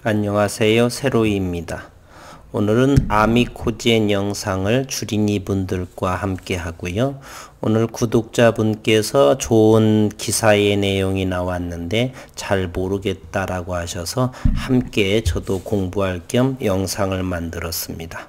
안녕하세요. 세로이입니다. 오늘은 아미코젠 영상을 주린이 분들과 함께 하고요. 오늘 구독자분께서 좋은 기사의 내용이 나왔는데 잘 모르겠다라고 하셔서 함께 저도 공부할 겸 영상을 만들었습니다.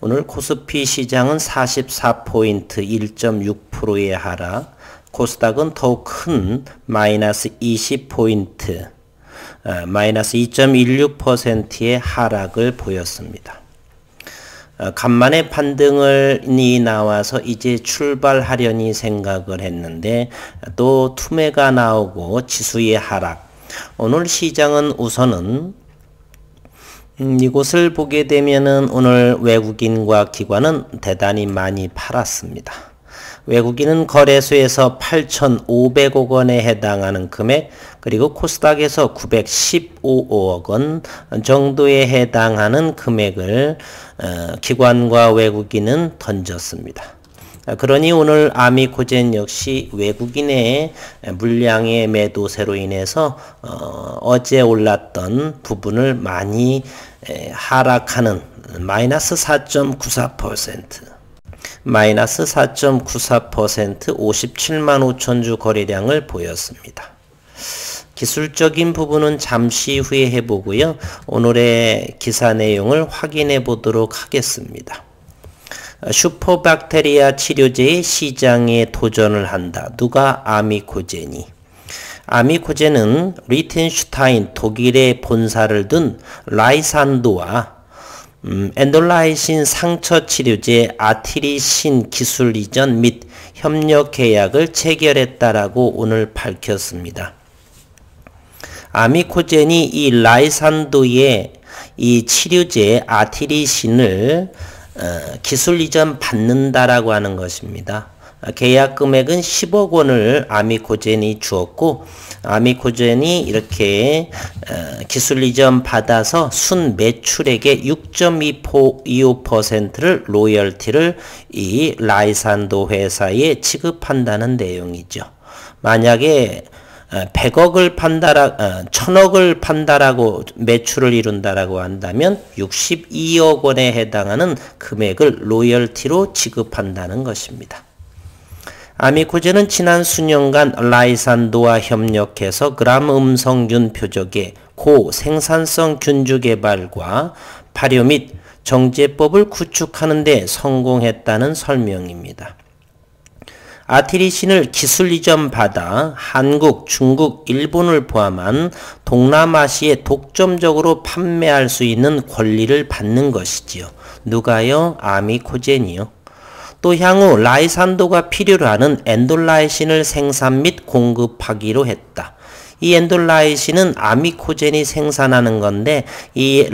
오늘 코스피 시장은 44포인트 1.6%의 하락, 코스닥은 더욱 큰 마이너스 20포인트 마이너스 2.16%의 하락을 보였습니다. 간만에 반등이 나와서 이제 출발하려니 생각을 했는데 또 투매가 나오고 지수의 하락. 오늘 시장은 우선은 이곳을 보게 되면은 오늘 외국인과 기관은 대단히 많이 팔았습니다. 외국인은 거래소에서 8,500억 원에 해당하는 금액, 그리고 코스닥에서 915억 원 정도에 해당하는 금액을 기관과 외국인은 던졌습니다. 그러니 오늘 아미코젠 역시 외국인의 물량의 매도세로 인해서 어제 올랐던 부분을 많이 하락하는 마이너스 4.94%, 마이너스 4.94% 57만 5천 주 거래량을 보였습니다. 기술적인 부분은 잠시 후에 해보고요. 오늘의 기사 내용을 확인해 보도록 하겠습니다. 슈퍼박테리아 치료제의 시장에 도전을 한다. 누가? 아미코젠이. 아미코젠은 리텐슈타인 독일의 본사를 둔 라이산도와 엔돌라이신 상처 치료제 아티리신 기술 이전 및 협력 계약을 체결했다라고 오늘 밝혔습니다. 아미코젠이 이 라이산도의 이 치료제 아티리신을 기술 이전 받는다라고 하는 것입니다. 계약 금액은 10억 원을 아미코젠이 주었고, 아미코젠이 이렇게 기술 이전 받아서 순 매출액의 6.25%를 로열티를 이 라이산도 회사에 지급한다는 내용이죠. 만약에 100억을 판다라, 1000억을 판다라고 매출을 이룬다라고 한다면 62억 원에 해당하는 금액을 로열티로 지급한다는 것입니다. 아미코젠은 지난 수년간 라이산도와 협력해서 그람 음성균 표적의 고생산성 균주 개발과 발효 및 정제법을 구축하는 데 성공했다는 설명입니다. 아티리신을 기술 이전 받아 한국, 중국, 일본을 포함한 동남아시아에 독점적으로 판매할 수 있는 권리를 받는 것이지요. 누가요? 아미코젠이요. 또 향후 라이산도가 필요로 하는 엔돌라이신을 생산 및 공급하기로 했다. 이 엔돌라이신은 아미코젠이 생산하는 건데, 이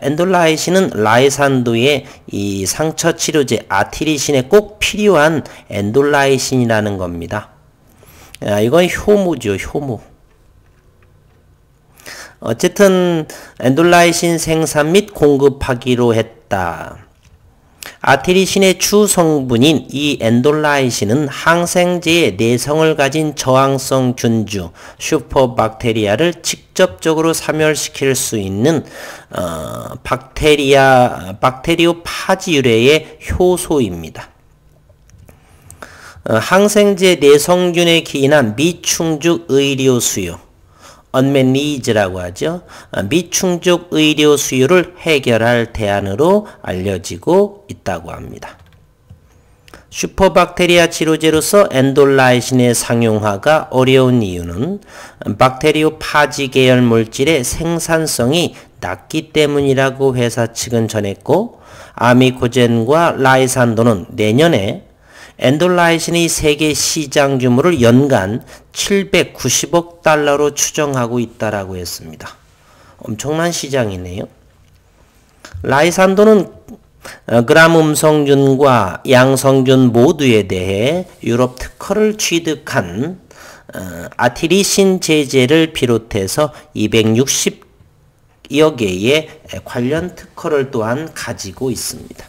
엔돌라이신은 라이산도의 이 상처 치료제 아티리신에 꼭 필요한 엔돌라이신이라는 겁니다. 이건 효모죠, 효모. 어쨌든 엔돌라이신 생산 및 공급하기로 했다. 아티리신의 주 성분인 이 엔돌라이신은 항생제의 내성을 가진 저항성 균주 슈퍼박테리아를 직접적으로 사멸시킬 수 있는 박테리오파지 유래의 효소입니다. 항생제 내성균에 기인한 미충족 의료 수요, unmet needs라고 하죠. 미충족 의료 수요를 해결할 대안으로 알려지고 있다고 합니다. 슈퍼박테리아 치료제로서 엔돌라이신의 상용화가 어려운 이유는 박테리오파지 계열 물질의 생산성이 낮기 때문이라고 회사 측은 전했고, 아미코젠과 라이산도는 내년에 엔돌라이신의 세계 시장 규모를 연간 790억 달러로 추정하고 있다라고 했습니다. 엄청난 시장이네요. 라이산도는 그람 음성균과 양성균 모두에 대해 유럽 특허를 취득한 아티리신 제제를 비롯해서 260여 개의 관련 특허를 또한 가지고 있습니다.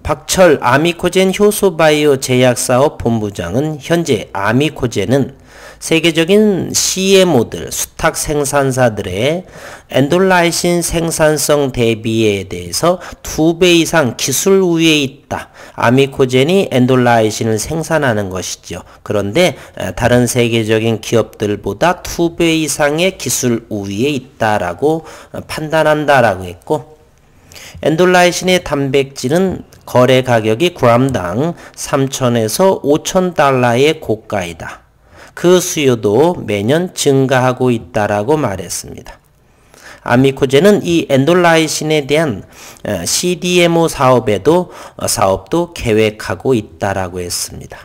박철 아미코젠 효소바이오 제약사업 본부장은 현재 아미코젠은 세계적인 CMO들, 수탁 생산사들의 엔돌라이신 생산성 대비에 대해서 2배 이상 기술 우위에 있다. 아미코젠이 엔돌라이신을 생산하는 것이죠. 그런데 다른 세계적인 기업들보다 2배 이상의 기술 우위에 있다라고 판단한다라고 했고, 엔돌라이신의 단백질은 거래 가격이 g당 3,000에서 5,000달러의 고가이다. 그 수요도 매년 증가하고 있다라고 말했습니다. 아미코젠은 이 엔돌라이신에 대한 CDMO 사업도 계획하고 있다라고 했습니다.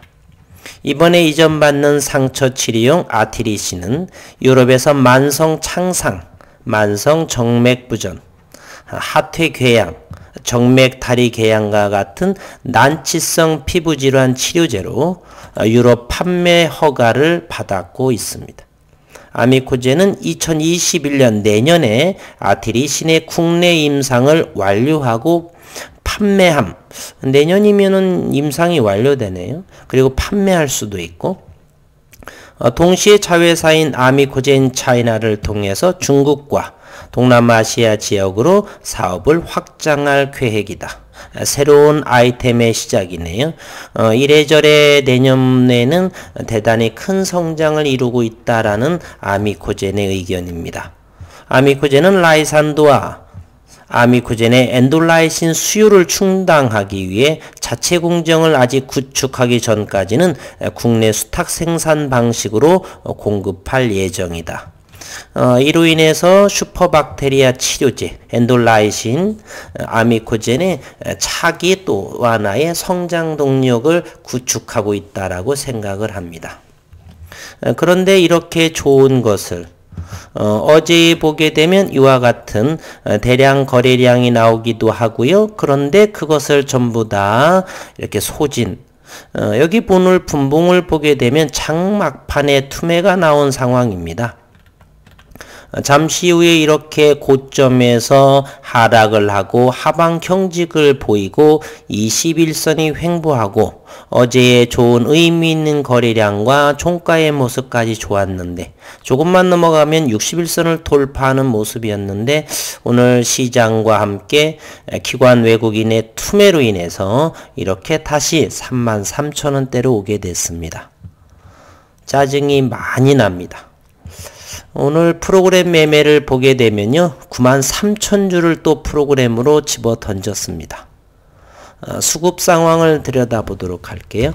이번에 이전받는 상처 치료용 아티리신은 유럽에서 만성 창상, 만성 정맥 부전, 하퇴 궤양, 정맥 다리 궤양과 같은 난치성 피부 질환 치료제로 유럽 판매 허가를 받았고 있습니다. 아미코젠은 2021년 내년에 아티리신의 국내 임상을 완료하고 판매함. 내년이면은 임상이 완료되네요. 그리고 판매할 수도 있고, 동시에 자회사인 아미코젠 차이나를 통해서 중국과 동남아시아 지역으로 사업을 확장할 계획이다. 새로운 아이템의 시작이네요. 이래저래 내년에는 대단히 큰 성장을 이루고 있다라는 아미코젠의 의견입니다. 아미코젠은 라이산도와 아미코젠의 엔돌라이신 수요를 충당하기 위해 자체 공정을 아직 구축하기 전까지는 국내 수탁 생산 방식으로 공급할 예정이다. 이로 인해서 슈퍼박테리아 치료제 엔돌라이신, 아미코젠의 차기 또 하나의 성장 동력을 구축하고 있다라고 생각을 합니다. 그런데 이렇게 좋은 것을 어제 보게 되면 이와 같은 대량 거래량이 나오기도 하고요. 그런데 그것을 전부 다 이렇게 소진, 여기 오늘 분봉을 보게 되면 장막판에 투매가 나온 상황입니다. 잠시 후에 이렇게 고점에서 하락을 하고 하방 경직을 보이고 21선이 횡보하고 어제의 좋은 의미 있는 거래량과 종가의 모습까지 좋았는데 조금만 넘어가면 61선을 돌파하는 모습이었는데 오늘 시장과 함께 기관 외국인의 투매로 인해서 이렇게 다시 33,000원대로 오게 됐습니다. 짜증이 많이 납니다. 오늘 프로그램 매매를 보게 되면요, 93,000주를 또 프로그램으로 집어 던졌습니다. 수급 상황을 들여다보도록 할게요.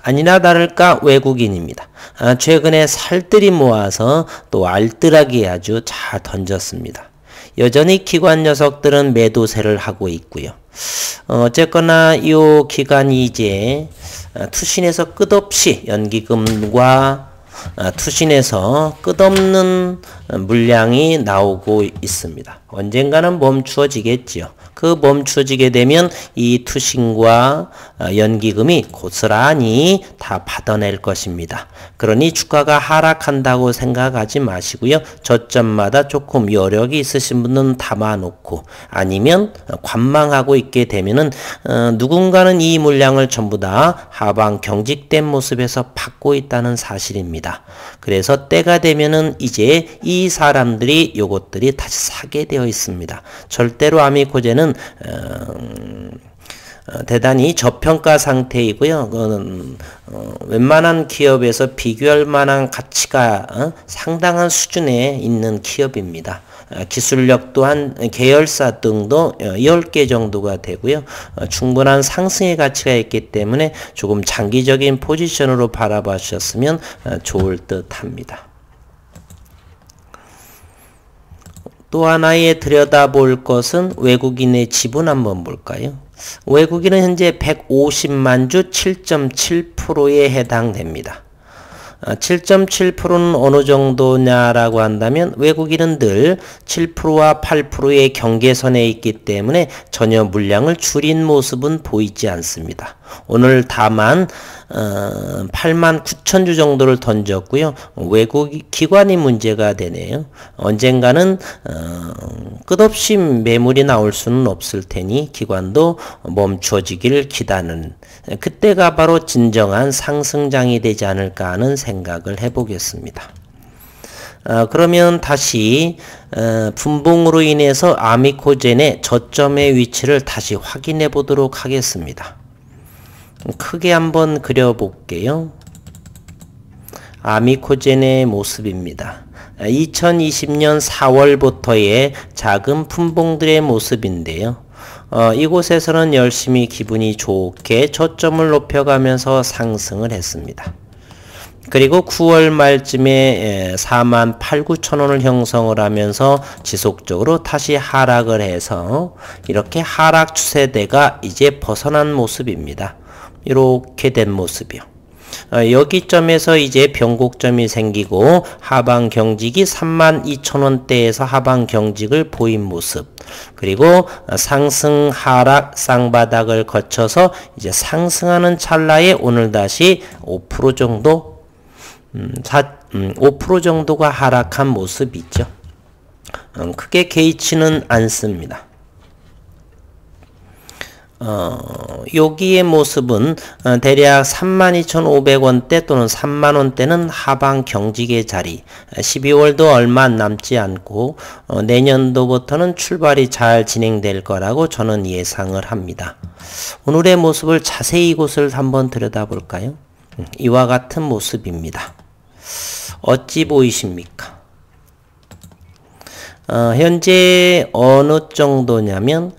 아니나 다를까 외국인입니다. 최근에 살뜰히 모아서 또 알뜰하게 아주 잘 던졌습니다. 여전히 기관 녀석들은 매도세를 하고 있고요. 어쨌거나 이 기간이 이제 투신에서 끝없이 연기금과 투신에서 끝없는 물량이 나오고 있습니다. 언젠가는 멈추어지겠지요. 그 멈추어지게 되면 이 투신과 연기금이 고스란히 다 받아낼 것입니다. 그러니 주가가 하락한다고 생각하지 마시고요. 저점마다 조금 여력이 있으신 분은 담아놓고 아니면 관망하고 있게 되면은 누군가는 이 물량을 전부 다 하방 경직된 모습에서 받고 있다는 사실입니다. 그래서 때가 되면은 이제 이 사람들이 요것들이 다시 사게 되어 있습니다. 절대로 아미코젠은 대단히 저평가 상태이고요. 웬만한 기업에서 비교할 만한 가치가 상당한 수준에 있는 기업입니다. 기술력 또한 계열사 등도 10개 정도가 되고요. 충분한 상승의 가치가 있기 때문에 조금 장기적인 포지션으로 바라보셨으면 좋을 듯 합니다. 또 하나의 들여다볼 것은 외국인의 지분 한번 볼까요? 외국인은 현재 150만 주 7.7%에 해당됩니다. 7.7%는 어느 정도냐라고 한다면 외국인은 늘 7%와 8%의 경계선에 있기 때문에 전혀 물량을 줄인 모습은 보이지 않습니다. 오늘 다만 89,000주 정도를 던졌고요. 외국 기관이 문제가 되네요. 언젠가는 끝없이 매물이 나올 수는 없을 테니 기관도 멈춰지기를 기다리는, 그때가 바로 진정한 상승장이 되지 않을까 하는 생각을 해보겠습니다. 그러면 다시 분봉으로 인해서 아미코젠의 저점의 위치를 다시 확인해 보도록 하겠습니다. 크게 한번 그려볼게요. 아미코젠의 모습입니다. 2020년 4월부터의 작은 분봉들의 모습인데요. 이곳에서는 열심히 기분이 좋게 저점을 높여가면서 상승을 했습니다. 그리고 9월 말쯤에 48,900원을 형성을 하면서 지속적으로 다시 하락을 해서 이렇게 하락 추세대가 이제 벗어난 모습입니다. 이렇게 된 모습이요. 여기 점에서 이제 변곡점이 생기고 하방 경직이 32,000원대에서 하방 경직을 보인 모습, 그리고 상승 하락 쌍바닥을 거쳐서 이제 상승하는 찰나에 오늘 다시 5% 정도 5% 정도가 하락한 모습이 있죠. 크게 개의치는 않습니다. 여기의 모습은 대략 32,500원대 또는 3만원대는 하방 경직의 자리, 12월도 얼마 남지 않고 내년도부터는 출발이 잘 진행될 거라고 저는 예상을 합니다. 오늘의 모습을 자세히 이곳을 한번 들여다볼까요? 이와 같은 모습입니다. 어찌 보이십니까? 현재 어느 정도냐면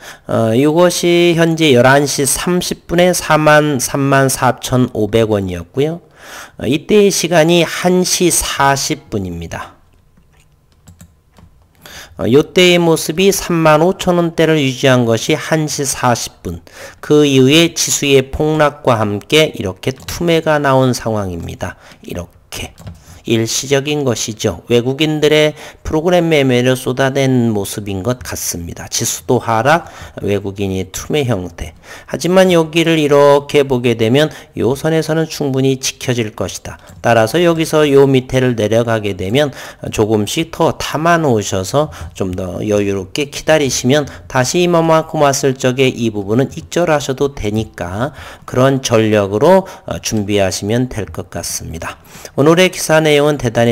이것이 현재 11시 30분에 33,4,500원이었고요. 이때의 시간이 1시 40분입니다. 이때의 모습이 35,000원대를 유지한 것이 1시 40분. 그 이후에 지수의 폭락과 함께 이렇게 투매가 나온 상황입니다. 이렇게. 일시적인 것이죠. 외국인들의 프로그램 매매를 쏟아낸 모습인 것 같습니다. 지수도 하락, 외국인이 투매 형태. 하지만 여기를 이렇게 보게 되면 요 선에서는 충분히 지켜질 것이다. 따라서 여기서 요 밑에를 내려가게 되면 조금씩 더 담아 놓으셔서 좀 더 여유롭게 기다리시면 다시 이만큼 왔을 적에 이 부분은 익절하셔도 되니까 그런 전력으로 준비하시면 될 것 같습니다. 오늘의 기사 내용은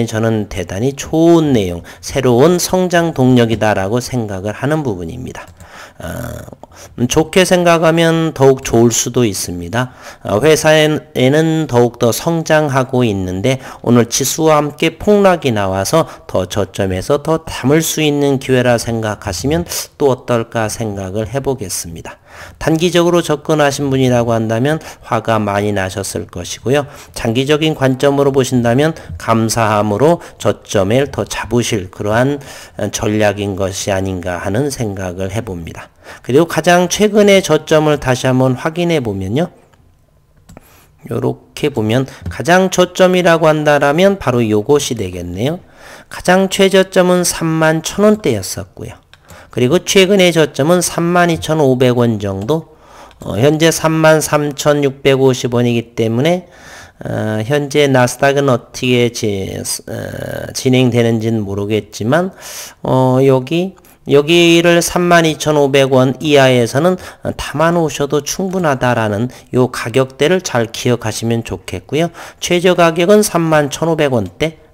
저는 대단히 좋은 내용, 새로운 성장 동력이다라고 생각을 하는 부분입니다. 좋게 생각하면 더욱 좋을 수도 있습니다. 회사에는 더욱더 성장하고 있는데 오늘 지수와 함께 폭락이 나와서 더 저점에서 더 담을 수 있는 기회라 생각하시면 또 어떨까 생각을 해보겠습니다. 단기적으로 접근하신 분이라고 한다면 화가 많이 나셨을 것이고요. 장기적인 관점으로 보신다면 감사함으로 저점을 더 잡으실 그러한 전략인 것이 아닌가 하는 생각을 해봅니다. 그리고 가장 최근의 저점을 다시 한번 확인해 보면요. 요렇게 보면 가장 저점이라고 한다면 바로 요것이 되겠네요. 가장 최저점은 31,000원대였었고요. 그리고 최근의 저점은 32,500원 정도, 현재 33,650원이기 때문에 현재 나스닥은 어떻게 진행되는지는 모르겠지만 여기를 32,500원 이하에서는 담아 놓으셔도 충분하다라는 요 가격대를 잘 기억하시면 좋겠고요. 최저 가격은 31,500원대.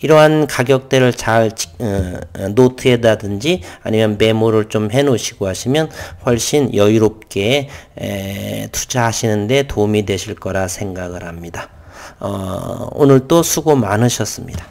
이러한 가격대를 잘 노트에다든지 아니면 메모를 좀 해 놓으시고 하시면 훨씬 여유롭게 투자하시는데 도움이 되실 거라 생각을 합니다. 오늘도 수고 많으셨습니다.